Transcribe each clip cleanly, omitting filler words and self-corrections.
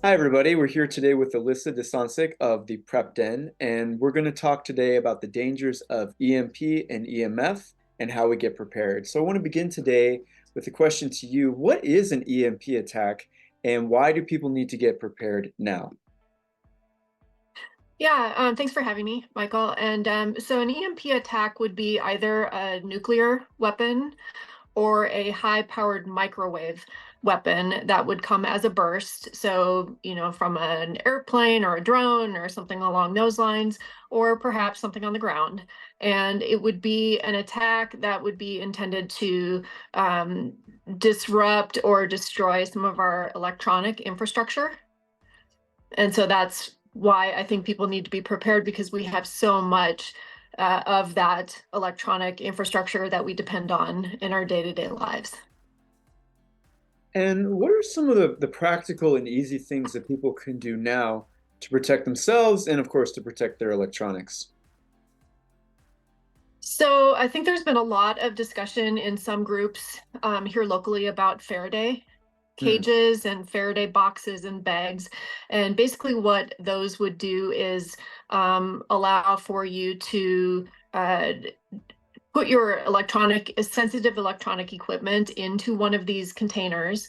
Hi, everybody. We're here today with Alissa Desancic of the Prep Den, and we're going to talk today about the dangers of EMP and EMF and how we get prepared. So I want to begin today with a question to you. What is an EMP attack, and why do people need to get prepared now? Yeah, thanks for having me, Michael. And so an EMP attack would be either a nuclear weapon or a high-powered microwave weapon that would come as a burst. So, from an airplane or a drone or something along those lines, or perhaps something on the ground. And it would be an attack that would be intended to um, disrupt or destroy some of our electronic infrastructure. And so that's why I think people need to be prepared, because we have so much of that electronic infrastructure that we depend on in our day-to-day lives. And what are some of the practical and easy things that people can do now to protect themselves and, of course, to protect their electronics? So I think there's been a lot of discussion in some groups here locally about Faraday Hmm. cages and Faraday boxes and bags. And basically what those would do is allow for you to put your sensitive electronic equipment into one of these containers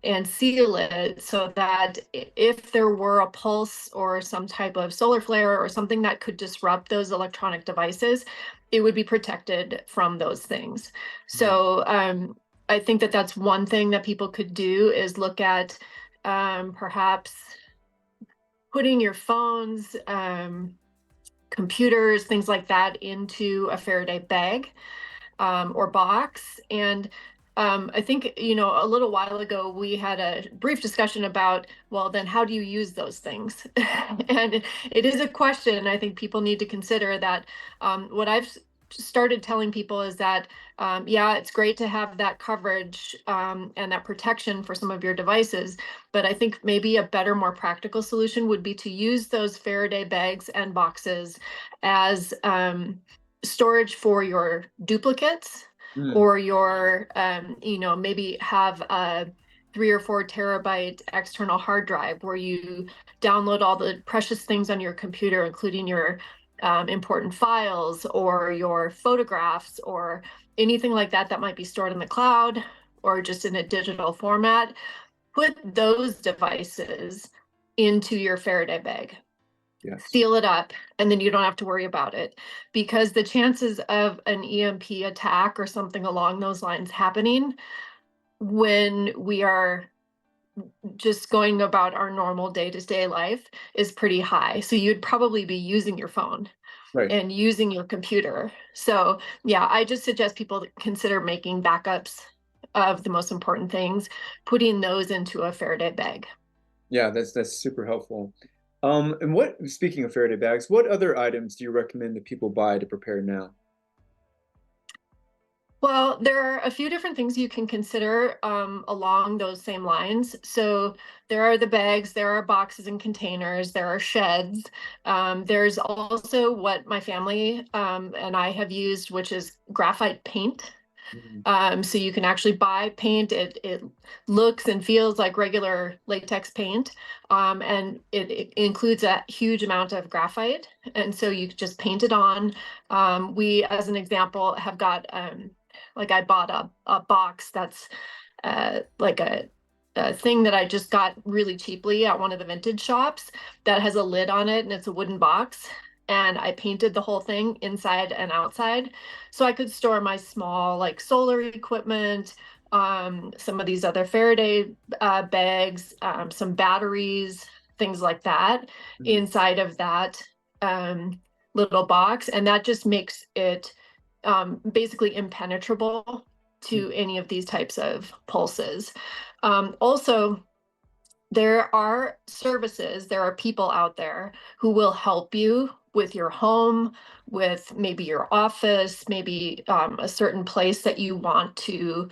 and seal it so that if there were a pulse or some type of solar flare or something that could disrupt those electronic devices, it would be protected from those things. Hmm. So I think that that's one thing that people could do, is look at perhaps putting your phones, computers, things like that into a Faraday bag or box. And I think, a little while ago, we had a brief discussion about, well, then how do you use those things? And it is a question I think people need to consider. That what I've started telling people is that, yeah, it's great to have that coverage and that protection for some of your devices. But I think maybe a better, more practical solution would be to use those Faraday bags and boxes as storage for your duplicates, Hmm. or your maybe have a 3 or 4 terabyte external hard drive where you download all the precious things on your computer, including your important files or your photographs or anything like that that might be stored in the cloud or just in a digital format. Put those devices into your Faraday bag, Yes. seal it up, and then you don't have to worry about it, because the chances of an EMP attack or something along those lines happening when we are just going about our normal day-to-day life is pretty high. So you'd probably be using your phone Right. and using your computer. So yeah, I just suggest people consider making backups of the most important things, putting those into a Faraday bag. Yeah, that's super helpful. And speaking of Faraday bags, what other items do you recommend that people buy to prepare now? Well, there are a few different things you can consider along those same lines. So there are the bags, there are boxes and containers, there are sheds. There's also what my family and I have used, which is graphite paint. Mhm. So you can actually buy paint. It looks and feels like regular latex paint, and it includes a huge amount of graphite. And so you just paint it on. We, as an example, have got like I bought a box that's like a thing that I just got really cheaply at one of the vintage shops that has a lid on it, and it's a wooden box. And I painted the whole thing inside and outside, so I could store my small, like, solar equipment, some of these other Faraday bags, some batteries, things like that, Mhm. inside of that little box. And that just makes it basically impenetrable to any of these types of pulses. Also, there are services, there are people out there who will help you with your home, with maybe your office, maybe a certain place that you want to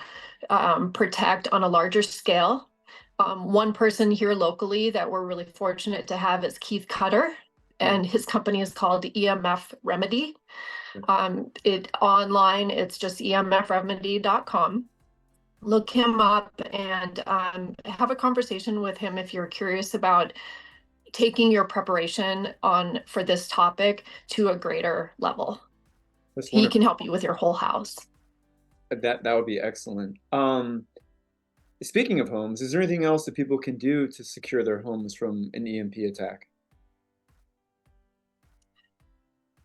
protect on a larger scale. One person here locally that we're really fortunate to have is Keith Cutter, Mhm. and his company is called EMF Remedy. It online, it's just emfremedy.com. look him up and have a conversation with him if you're curious about taking your preparation on for this topic to a greater level. That's He wonderful. can help you with your whole house. That would be excellent. Speaking of homes, is there anything else that people can do to secure their homes from an EMP attack?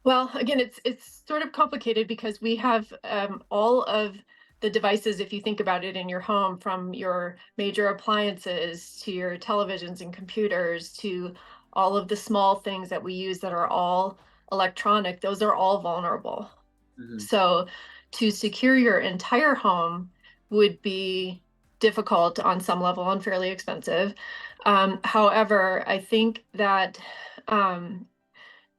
Well, again, it's sort of complicated because we have all of the devices, if you think about it, in your home, from your major appliances to your televisions and computers to all of the small things that we use that are all electronic. Those are all vulnerable. Hmm. So to secure your entire home would be difficult on some level and fairly expensive. However, I think that um,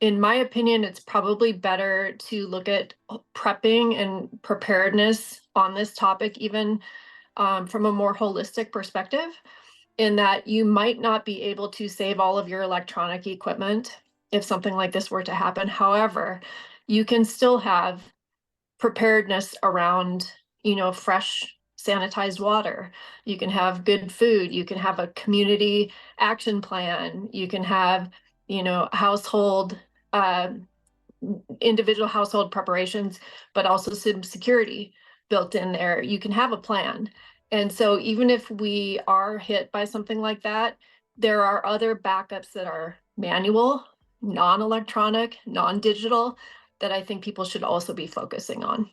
in my opinion, it's probably better to look at prepping and preparedness on this topic, even from a more holistic perspective, in that you might not be able to save all of your electronic equipment if something like this were to happen. However, you can still have preparedness around, fresh sanitized water. You can have good food. You can have a community action plan. You can have, household, uh, individual household preparations, but also some security built in there. You can have a plan. And so even if we are hit by something like that, there are other backups that are manual, non-electronic, non-digital, that I think people should also be focusing on.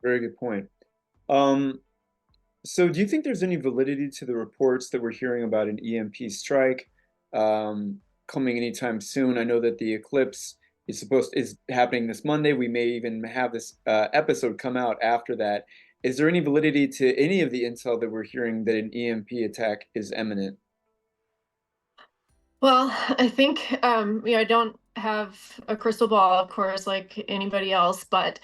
Very good point. Um, so do you think there's any validity to the reports that we're hearing about an EMP strike coming anytime soon? I know that the eclipse is happening this Monday. We may even have this episode come out after that. Is there any validity to any of the intel that we're hearing that an EMP attack is imminent? Well, I think I don't have a crystal ball, of course, like anybody else, but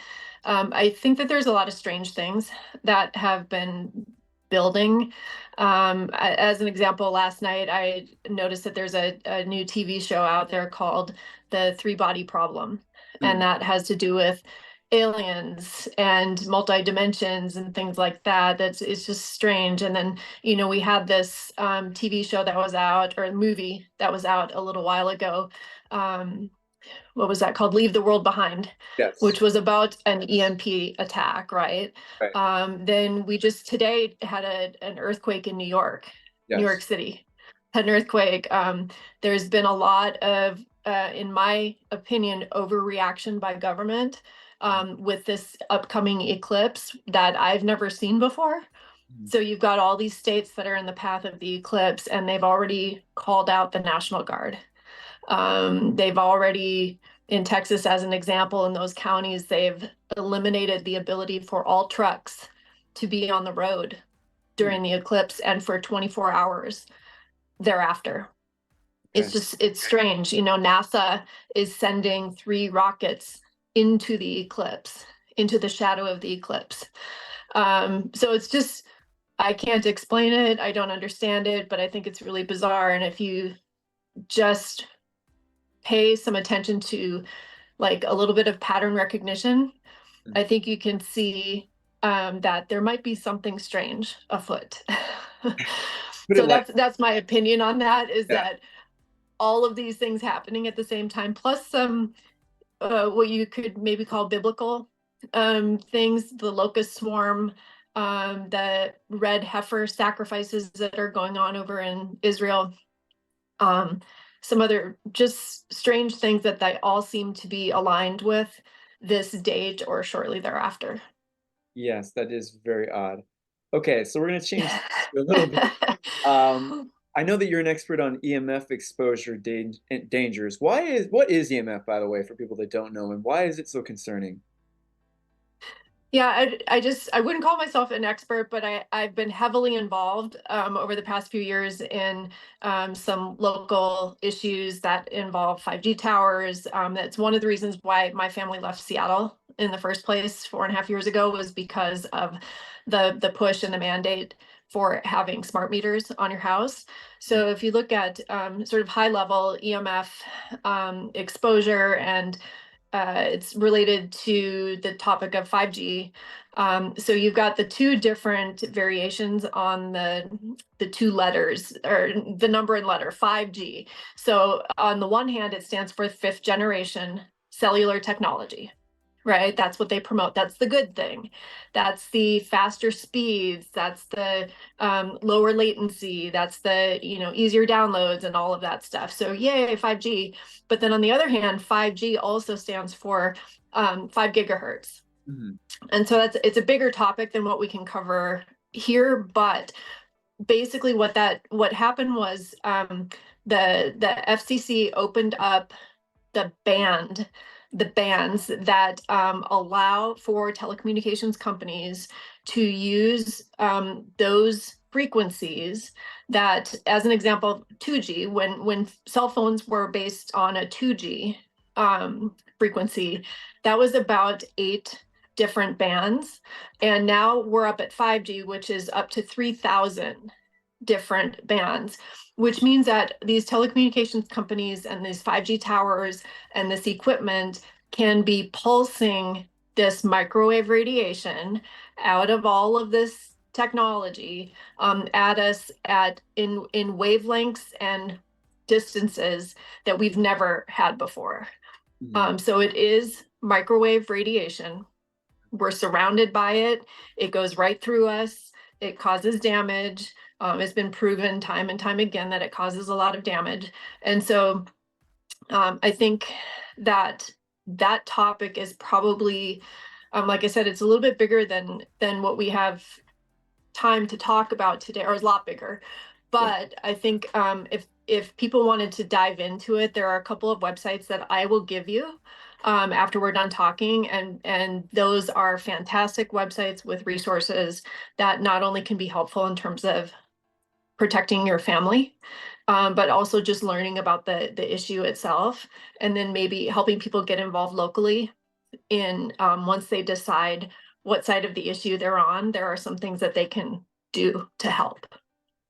I think that there's a lot of strange things that have been building. As an example, last night I noticed that there's a new TV show out there called The Three Body Problem, and Mm, that has to do with aliens and multi-dimensions and things like that. That's it's just strange. And then we had this TV show that was out, or a movie that was out a little while ago. Um, what was that called? Leave the World Behind, yes. which was about an EMP attack, right? Right. Then we just today had an earthquake in New York Yes. City, had an earthquake. There's been a lot of, in my opinion, overreaction by government with this upcoming eclipse that I've never seen before. Mhm. So you've got all these states that are in the path of the eclipse, and they've already called out the National Guard. They've already, in Texas, as an example, in those counties, they've eliminated the ability for all trucks to be on the road Hmm. during the eclipse and for 24 hours thereafter. Okay. It's strange. NASA is sending 3 rockets into the eclipse, into the shadow of the eclipse. So it's just, I can't explain it. I don't understand it, but I think it's really bizarre. And if you just pay some attention to like a little bit of pattern recognition, Mm. I think you can see that there might be something strange afoot. Put it So like, that's my opinion on that, is yeah. that all of these things happening at the same time, plus some what you could maybe call biblical things, the locust swarm, the red heifer sacrifices that are going on over in Israel, um, some other just strange things that they all seem to be aligned with this date or shortly thereafter. Yes, that is very odd. Okay, so we're going to change a little bit. Um, I know that you're an expert on EMF exposure dangers. What is EMF, by the way, for people that don't know, and why is it so concerning? Yeah, I wouldn't call myself an expert, but I've been heavily involved over the past few years in some local issues that involve 5G towers. That's one of the reasons why my family left Seattle in the first place 4.5 years ago, was because of the push and the mandate for having smart meters on your house. Mm. So if you look at sort of high level EMF exposure, and it's related to the topic of 5G. So you've got the two different variations on the two letters, or the number and letter, 5G. So on the one hand, it stands for fifth generation cellular technology, right? That's what they promote. That's the good thing. That's the faster speeds. That's the lower latency. That's the, easier downloads and all of that stuff. So yay, 5G. But then on the other hand, 5G also stands for 5 gigahertz. Mhm. And so it's a bigger topic than what we can cover here. But basically what happened was the FCC opened up the bands that allow for telecommunications companies to use those frequencies that, as an example, 2G, when cell phones were based on a 2G frequency, that was about 8 different bands. And now we're up at 5G, which is up to 3,000 different bands, which means that these telecommunications companies and these 5G towers and this equipment can be pulsing this microwave radiation out of all of this technology at us in wavelengths and distances that we've never had before. Mhm. So it is microwave radiation. We're surrounded by it. It goes right through us. It causes damage. It's been proven time and time again that it causes a lot of damage. And so I think that that topic is probably, like I said, it's a little bit bigger than what we have time to talk about today, or is a lot bigger. Yeah. But I think if people wanted to dive into it, there are a couple of websites that I will give you after we're done talking, and those are fantastic websites with resources that not only can be helpful in terms of protecting your family, but also just learning about the issue itself, and then maybe helping people get involved locally in once they decide what side of the issue they're on. There are some things that they can do to help.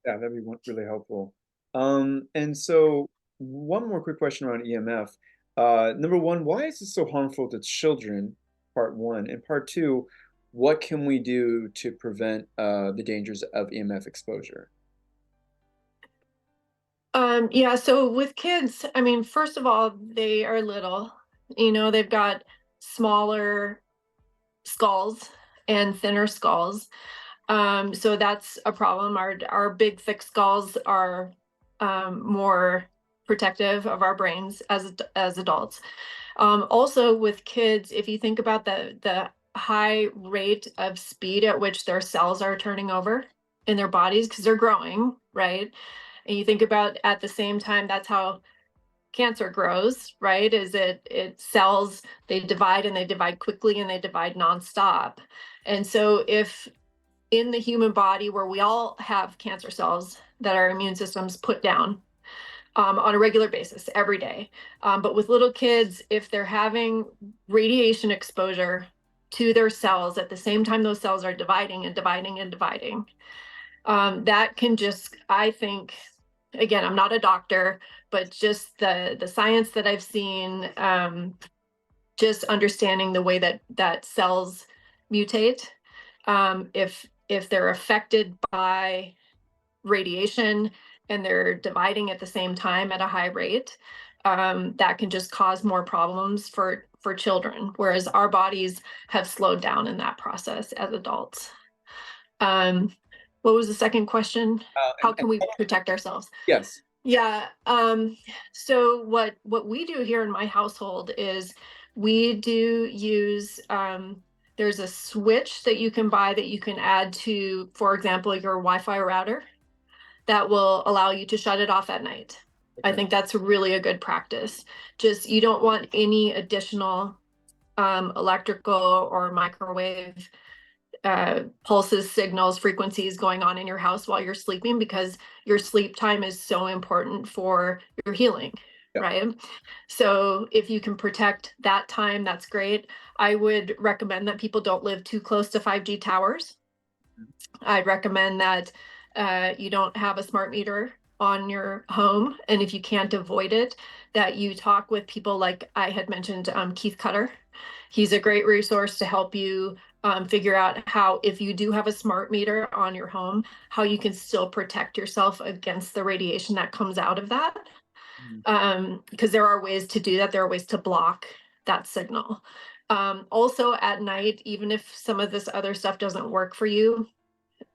Yeah, that'd be really helpful. And so one more quick question around EMF. Number one, why is it so harmful to children? Part one. And part two, what can we do to prevent the dangers of EMF exposure? Yeah, so with kids, I mean, first of all, they are little, they've got smaller skulls and thinner skulls. So that's a problem. Our big thick skulls are more protective of our brains as adults. Also with kids, if you think about the high rate of speed at which their cells are turning over in their bodies because they're growing, right? And you think about at the same time, that's how cancer grows, right? Is it cells, they divide and they divide quickly and they divide nonstop. And so if in the human body where we all have cancer cells that our immune systems put down on a regular basis every day. But with little kids, if they're having radiation exposure to their cells at the same time those cells are dividing and dividing and dividing, that can just, I think, again, I'm not a doctor, but just the science that I've seen, just understanding the way that cells mutate, if they're affected by radiation and they're dividing at the same time at a high rate, that can just cause more problems for children, whereas our bodies have slowed down in that process as adults. Um, what was the second question? How And can we protect ourselves? yes. Yeah. So what we do here in my household is we do use there's a switch that you can buy that you can add to, for example, your Wi-Fi router that will allow you to shut it off at night. I Okay. think that's really a good practice. Just you don't want any additional electrical or microwave pulses, signals, frequencies going on in your house while you're sleeping, because your sleep time is so important for your healing, Yeah. right? So if you can protect that time, that's great. I would recommend that people don't live too close to 5G towers. I'd recommend that you don't have a smart meter on your home. And if you can't avoid it, that you talk with people like I had mentioned, Keith Cutter. He's a great resource to help you figure out how, if you do have a smart meter on your home, how you can still protect yourself against the radiation that comes out of that. Mhm. Because there are ways to do that. There are ways to block that signal. Also at night, even if some of this other stuff doesn't work for you,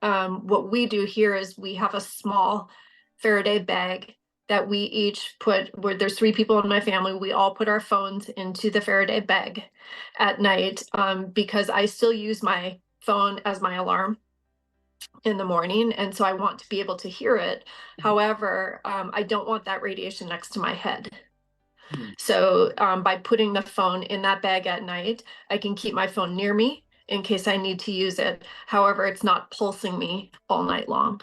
what we do here is we have a small Faraday bag that we each put, where there's 3 people in my family, we all put our phones into the Faraday bag at night, because I still use my phone as my alarm in the morning, and so I want to be able to hear it. However, I don't want that radiation next to my head. Mhm. So by putting the phone in that bag at night, I can keep my phone near me in case I need to use it. However, it's not pulsing me all night long.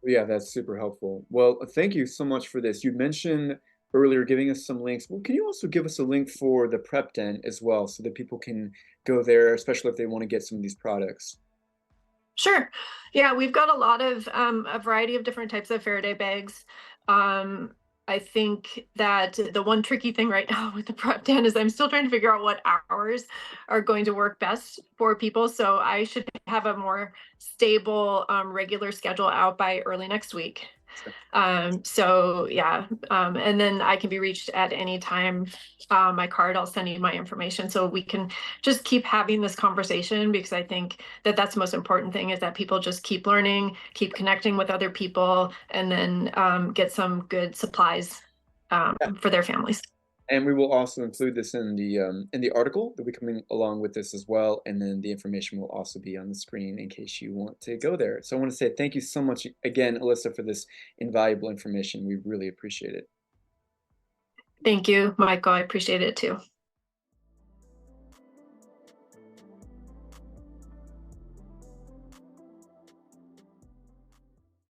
Yeah, that's super helpful. Well, thank you so much for this. You mentioned earlier giving us some links. Well, can you also give us a link for the prep den as well so that people can go there, especially if they want to get some of these products? Sure. Yeah, we've got a lot of a variety of different types of Faraday bags. Um, I think that the one tricky thing right now with the prep den is I'm still trying to figure out what hours are going to work best for people. So I should have a more stable, regular schedule out by early next week. So yeah, and then I can be reached at any time. My card, I'll send you my information so we can just keep having this conversation, because I think that that's the most important thing, is that people just keep learning, keep connecting with other people, and then get some good supplies for their families. And we will also include this in the article that will be coming along with this as well, and then the information will also be on the screen in case you want to go there. So I want to say thank you so much again, Alyssa, for this invaluable information. We really appreciate it. Thank you, Michael. I appreciate it too.